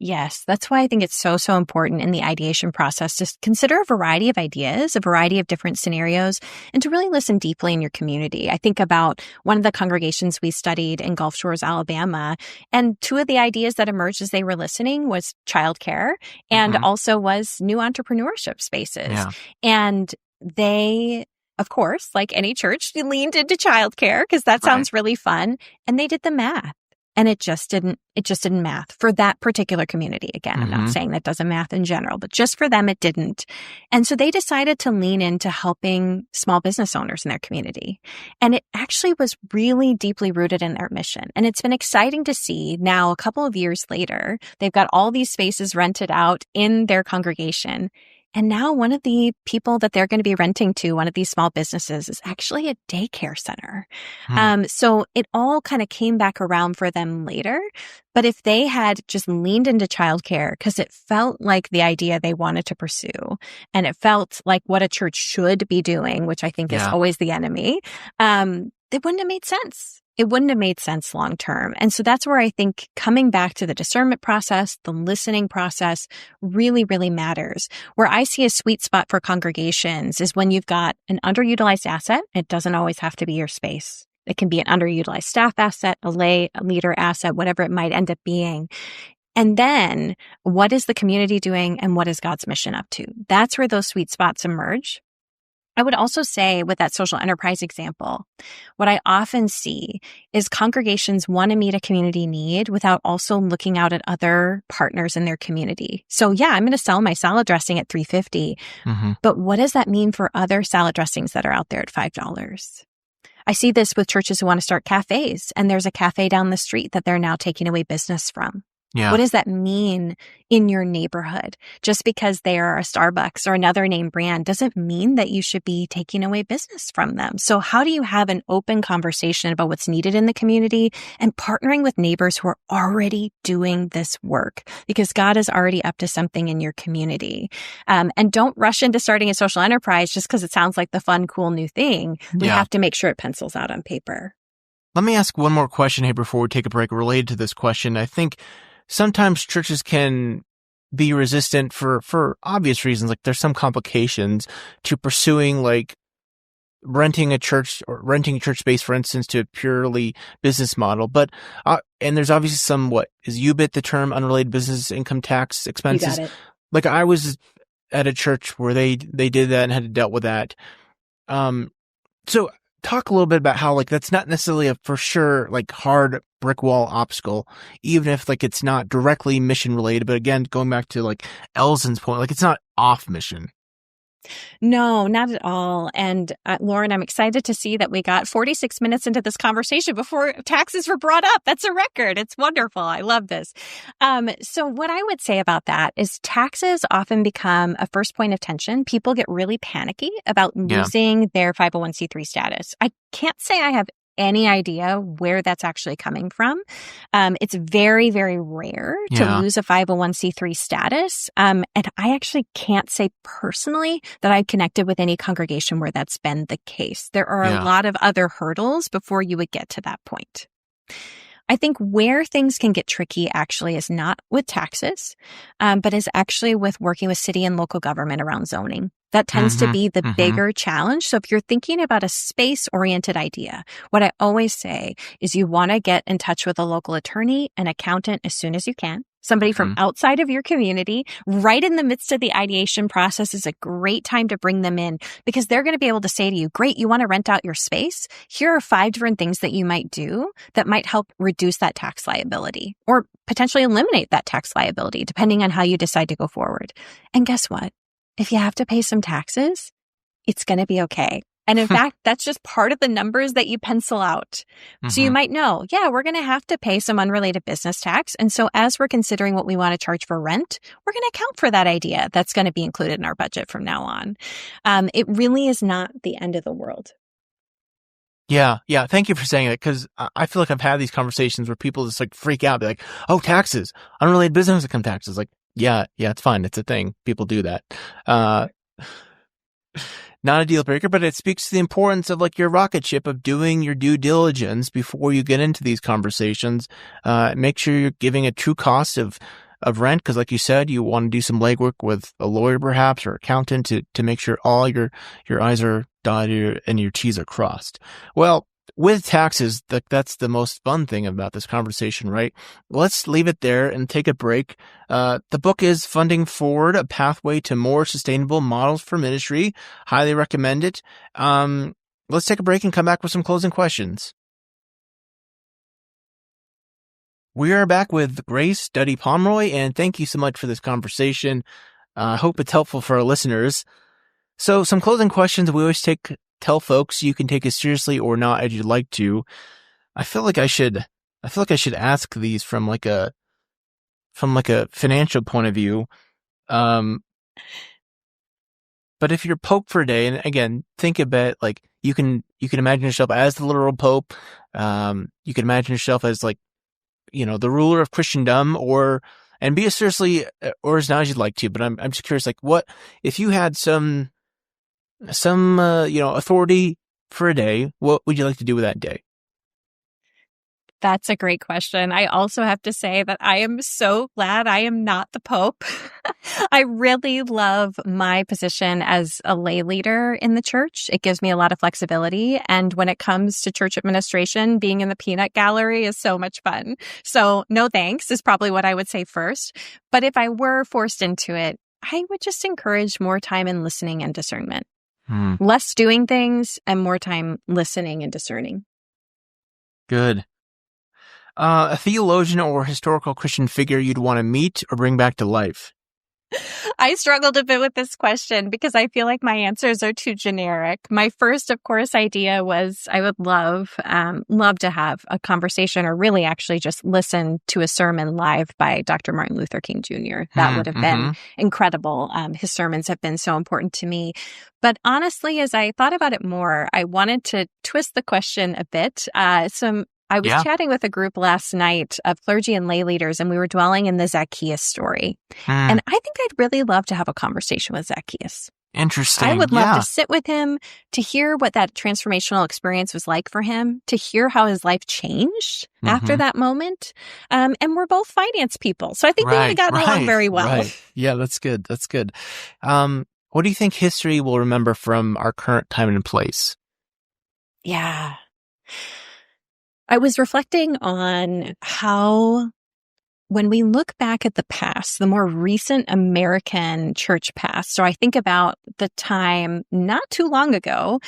Speaker 4: Yes, that's why I think it's so important in the ideation process to consider a variety of ideas, a variety of different scenarios, and to really listen deeply in your community. I think about one of the congregations we studied in Gulf Shores, Alabama, and two of the ideas that emerged as they were listening was childcare and also was new entrepreneurship spaces. Yeah. And they, of course, like any church, leaned into childcare because that sounds really fun, and they did the math. And it just didn't math for that particular community. Again, I'm not saying that doesn't math in general, but just for them, it didn't. And so they decided to lean into helping small business owners in their community. And it actually was really deeply rooted in their mission. And it's been exciting to see now, a couple of years later, they've got all these spaces rented out in their congregation. And now one of the people that they're going to be renting to, one of these small businesses, is actually a daycare center. So it all kind of came back around for them later. But if they had just leaned into childcare because it felt like the idea they wanted to pursue, and it felt like what a church should be doing, which I think is always the enemy, it wouldn't have made sense. It wouldn't have made sense long term. And so that's where I think coming back to the discernment process, the listening process really, really matters. Where I see a sweet spot for congregations is when you've got an underutilized asset. It doesn't always have to be your space. It can be an underutilized staff asset, a leader asset, whatever it might end up being. And then what is the community doing and what is God's mission up to? That's where those sweet spots emerge. I would also say with that social enterprise example, what I often see is congregations want to meet a community need without also looking out at other partners in their community. So yeah, I'm going to sell my salad dressing at $3.50, but what does that mean for other salad dressings that are out there at $5? I see this with churches who want to start cafes, and there's a cafe down the street that they're now taking away business from. Yeah. What does that mean in your neighborhood? Just because they are a Starbucks or another name brand doesn't mean that you should be taking away business from them. So how do you have an open conversation about what's needed in the community and partnering with neighbors who are already doing this work? Because God is already up to something in your community. And don't rush into starting a social enterprise just because it sounds like the fun, cool new thing. We have to make sure it pencils out on paper.
Speaker 3: Let me ask one more question here before we take a break related to this question. I think sometimes churches can be resistant for obvious reasons. Like there's some complications to pursuing like renting a church space, for instance, to a purely business model. But, and there's obviously some, is UBIT the term, unrelated business income tax expenses?
Speaker 4: You got it.
Speaker 3: Like I was at a church where they did that and had to deal with that. So talk a little bit about how like that's not necessarily a for sure like hard brick wall obstacle, even if like it's not directly mission related. But again, going back to like Elzin's point, like it's not off mission.
Speaker 4: No, not at all. And Loren, I'm excited to see that we got 46 minutes into this conversation before taxes were brought up. That's a record. It's wonderful. I love this. So what I would say about that is taxes often become a first point of tension. People get really panicky about losing their 501c3 status. I can't say I have any idea where that's actually coming from. It's very, very rare to lose a 501c3 status. And I actually can't say personally that I've connected with any congregation where that's been the case. There are a lot of other hurdles before you would get to that point. I think where things can get tricky actually is not with taxes, but is actually with working with city and local government around zoning. That tends to be the bigger challenge. So if you're thinking about a space-oriented idea, what I always say is you want to get in touch with a local attorney, an accountant as soon as you can. Somebody from outside of your community, right in the midst of the ideation process is a great time to bring them in because they're going to be able to say to you, great, you want to rent out your space? Here are 5 different things that you might do that might help reduce that tax liability or potentially eliminate that tax liability, depending on how you decide to go forward. And guess what? If you have to pay some taxes, it's going to be okay. And in fact, that's just part of the numbers that you pencil out. So you might know, we're going to have to pay some unrelated business tax. And so as we're considering what we want to charge for rent, we're going to account for that idea. That's going to be included in our budget from now on. It really is not the end of the world.
Speaker 3: Yeah. Thank you for saying that because I feel like I've had these conversations where people just like freak out, be like, oh, taxes, unrelated business income taxes. Like, yeah, it's fine. It's a thing. People do that. Not a deal breaker, but it speaks to the importance of like your rocket ship of doing your due diligence before you get into these conversations. Make sure you're giving a true cost of rent. Cause like you said, you want to do some legwork with a lawyer perhaps or accountant to make sure all your I's are dotted and your T's are crossed. Well, with taxes, that's the most fun thing about this conversation, right? Let's leave it there and take a break. The book is Funding Forward, A Pathway to More Sustainable Models for Ministry. Highly recommend it. Let's take a break and come back with some closing questions. We are back with Grace Duddy Pomroy, and thank you so much for this conversation. I hope it's helpful for our listeners. So some closing questions we always tell folks you can take as seriously or not as you'd like to. I feel like I should ask these from like a financial point of view. But if you're Pope for a day, and again, think about like you can imagine yourself as the literal Pope. You can imagine yourself as like, the ruler of Christendom and be as seriously or as not as you'd like to. But I'm just curious, like what if you had some authority for a day, what would you like to do with that day?
Speaker 4: That's a great question. I also have to say that I am so glad I am not the Pope. I really love my position as a lay leader in the church. It gives me a lot of flexibility. And when it comes to church administration, being in the peanut gallery is so much fun. So no thanks is probably what I would say first. But if I were forced into it, I would just encourage more time in listening and discernment. Less doing things and more time listening and discerning.
Speaker 3: Good. A theologian or historical Christian figure you'd want to meet or bring back to life?
Speaker 4: I struggled a bit with this question because I feel like my answers are too generic. My first, of course, idea was I would love to have a conversation or really actually just listen to a sermon live by Dr. Martin Luther King Jr. That would have been incredible. His sermons have been so important to me. But honestly, as I thought about it more, I wanted to twist the question a bit. I was chatting with a group last night of clergy and lay leaders, and we were dwelling in the Zacchaeus story. And I think I'd really love to have a conversation with Zacchaeus.
Speaker 3: Interesting.
Speaker 4: I would love to sit with him, to hear what that transformational experience was like for him, to hear how his life changed after that moment. And we're both finance people, so I think we would have gotten along very well.
Speaker 3: Right. Yeah, that's good. That's good. What do you think history will remember from our current time and place?
Speaker 4: Yeah. I was reflecting on how when we look back at the past, the more recent American church past, so I think about the time not too long ago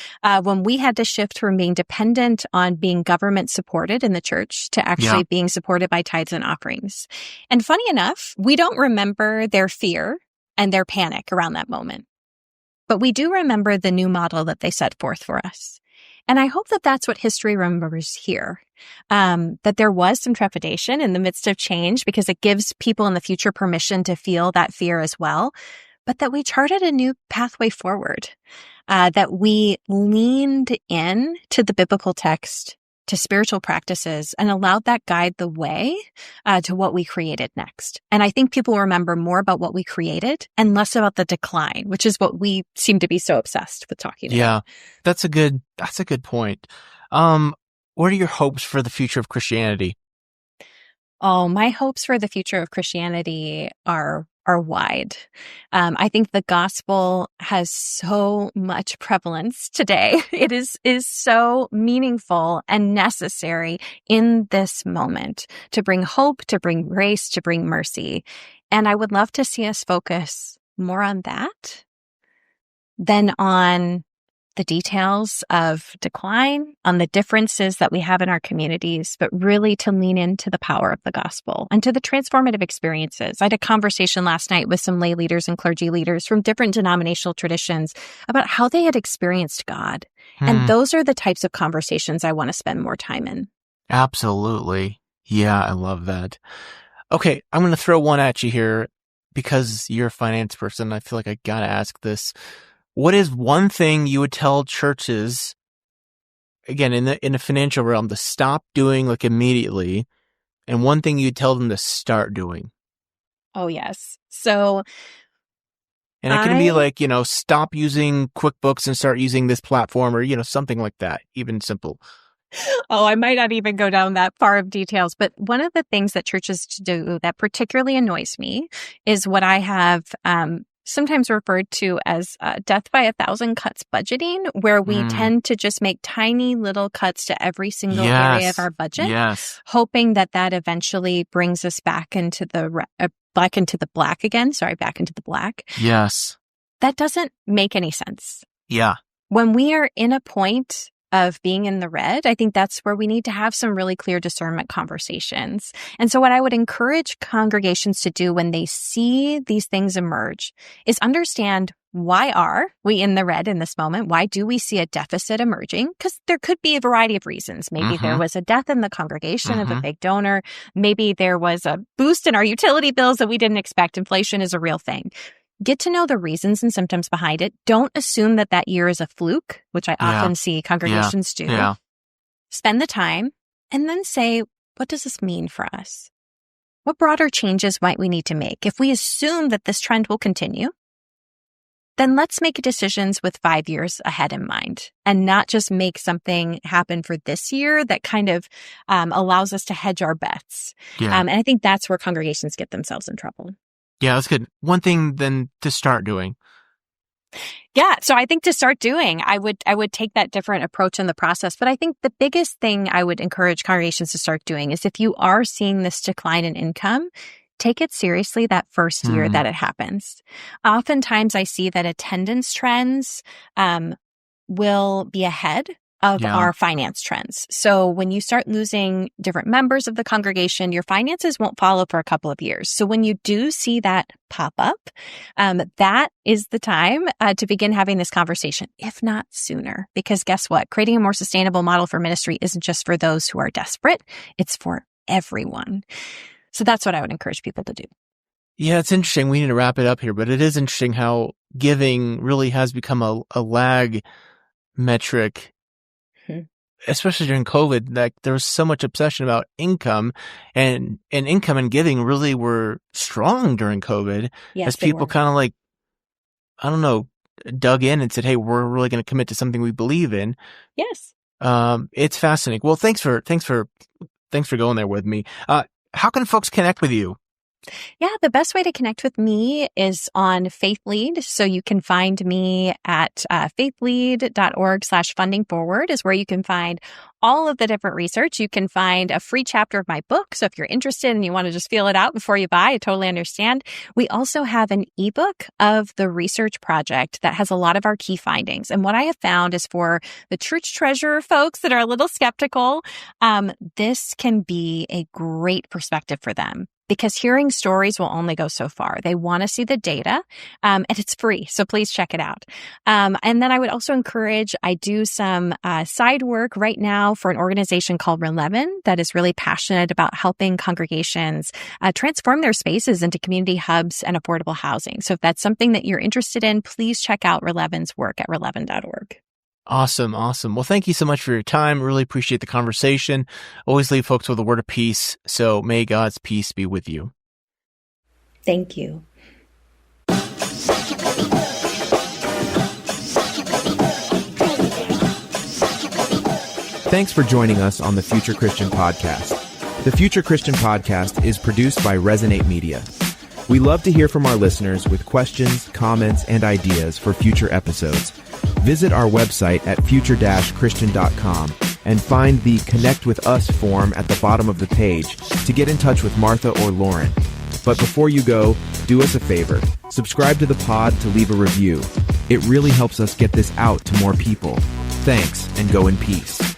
Speaker 4: when we had to shift from being dependent on being government supported in the church to actually being supported by tithes and offerings. And funny enough, we don't remember their fear and their panic around that moment. But we do remember the new model that they set forth for us. And I hope that that's what history remembers here, that there was some trepidation in the midst of change because it gives people in the future permission to feel that fear as well, but that we charted a new pathway forward, that we leaned in to the biblical text to spiritual practices and allowed that guide the way to what we created next. And I think people remember more about what we created and less about the decline, which is what we seem to be so obsessed with talking about.
Speaker 3: Yeah, that's a good point. What are your hopes for the future of Christianity?
Speaker 4: Oh, my hopes for the future of Christianity are wide. I think the gospel has so much prevalence today. It is so meaningful and necessary in this moment to bring hope, to bring grace, to bring mercy. And I would love to see us focus more on that than on the details of decline, on the differences that we have in our communities, but really to lean into the power of the gospel and to the transformative experiences. I had a conversation last night with some lay leaders and clergy leaders from different denominational traditions about how they had experienced God. And those are the types of conversations I want to spend more time in.
Speaker 3: Absolutely. Yeah, I love that. Okay, I'm going to throw one at you here because you're a finance person. I feel like I got to ask this. What is one thing you would tell churches, again, in the financial realm, to stop doing like immediately, and one thing you'd tell them to start doing?
Speaker 4: Oh, yes. So,
Speaker 3: and it can be like, stop using QuickBooks and start using this platform, or, something like that, even simple.
Speaker 4: Oh, I might not even go down that far of details, but one of the things that churches do that particularly annoys me is what I have sometimes referred to as death by 1,000 cuts budgeting, where we tend to just make tiny little cuts to every single area of our budget, hoping that eventually brings us back into the back into the black again. Sorry, back into the black.
Speaker 3: Yes.
Speaker 4: That doesn't make any sense.
Speaker 3: Yeah.
Speaker 4: When we are in a point of being in the red, I think that's where we need to have some really clear discernment conversations. And so what I would encourage congregations to do when they see these things emerge is understand, why are we in the red in this moment? Why do we see a deficit emerging? Because there could be a variety of reasons. Maybe there was a death in the congregation of a big donor. Maybe there was a boost in our utility bills that we didn't expect. Inflation is a real thing. Get to know the reasons and symptoms behind it. Don't assume that year is a fluke, which I often see congregations do.
Speaker 3: Yeah.
Speaker 4: Spend the time and then say, what does this mean for us? What broader changes might we need to make? If we assume that this trend will continue, then let's make decisions with 5 years ahead in mind and not just make something happen for this year that kind of allows us to hedge our bets.
Speaker 3: Yeah.
Speaker 4: And I think that's where congregations get themselves in trouble.
Speaker 3: Yeah, that's good. One thing then to start doing.
Speaker 4: Yeah. So I think to start doing, I would take that different approach in the process. But I think the biggest thing I would encourage congregations to start doing is if you are seeing this decline in income, take it seriously that first year that it happens. Oftentimes I see that attendance trends will be ahead of our finance trends. So when you start losing different members of the congregation, your finances won't follow for a couple of years. So when you do see that pop up, that is the time to begin having this conversation, if not sooner. Because guess what? Creating a more sustainable model for ministry isn't just for those who are desperate. It's for everyone. So that's what I would encourage people to do.
Speaker 3: Yeah, it's interesting. We need to wrap it up here, but it is interesting how giving really has become a lag metric. Especially during COVID, like there was so much obsession about income, and income and giving really were strong during COVID.
Speaker 4: Yes,
Speaker 3: as people kind of like, I don't know, dug in and said, "Hey, we're really going to commit to something we believe in."
Speaker 4: Yes.
Speaker 3: It's fascinating. Well, thanks for going there with me. How can folks connect with you?
Speaker 4: Yeah, the best way to connect with me is on FaithLead. So you can find me at faithlead.org/funding forward is where you can find all of the different research. You can find a free chapter of my book. So if you're interested and you want to just feel it out before you buy, I totally understand. We also have an ebook of the research project that has a lot of our key findings. And what I have found is for the church treasurer folks that are a little skeptical, this can be a great perspective for them. Because hearing stories will only go so far. They want to see the data, and it's free. So please check it out. And then I would also encourage, I do some side work right now for an organization called Loren that is really passionate about helping congregations transform their spaces into community hubs and affordable housing. So if that's something that you're interested in, please check out Loren's work at releven.org.
Speaker 3: Awesome. Well, thank you so much for your time. Really appreciate the conversation. Always leave folks with a word of peace. So may God's peace be with you.
Speaker 5: Thank you.
Speaker 1: Thanks for joining us on the Future Christian Podcast. The Future Christian Podcast is produced by Resonate Media. We love to hear from our listeners with questions, comments, and ideas for future episodes. Visit our website at future-christian.com and find the Connect with Us form at the bottom of the page to get in touch with Martha or Loren. But before you go, do us a favor. Subscribe to the pod to leave a review. It really helps us get this out to more people. Thanks, and go in peace.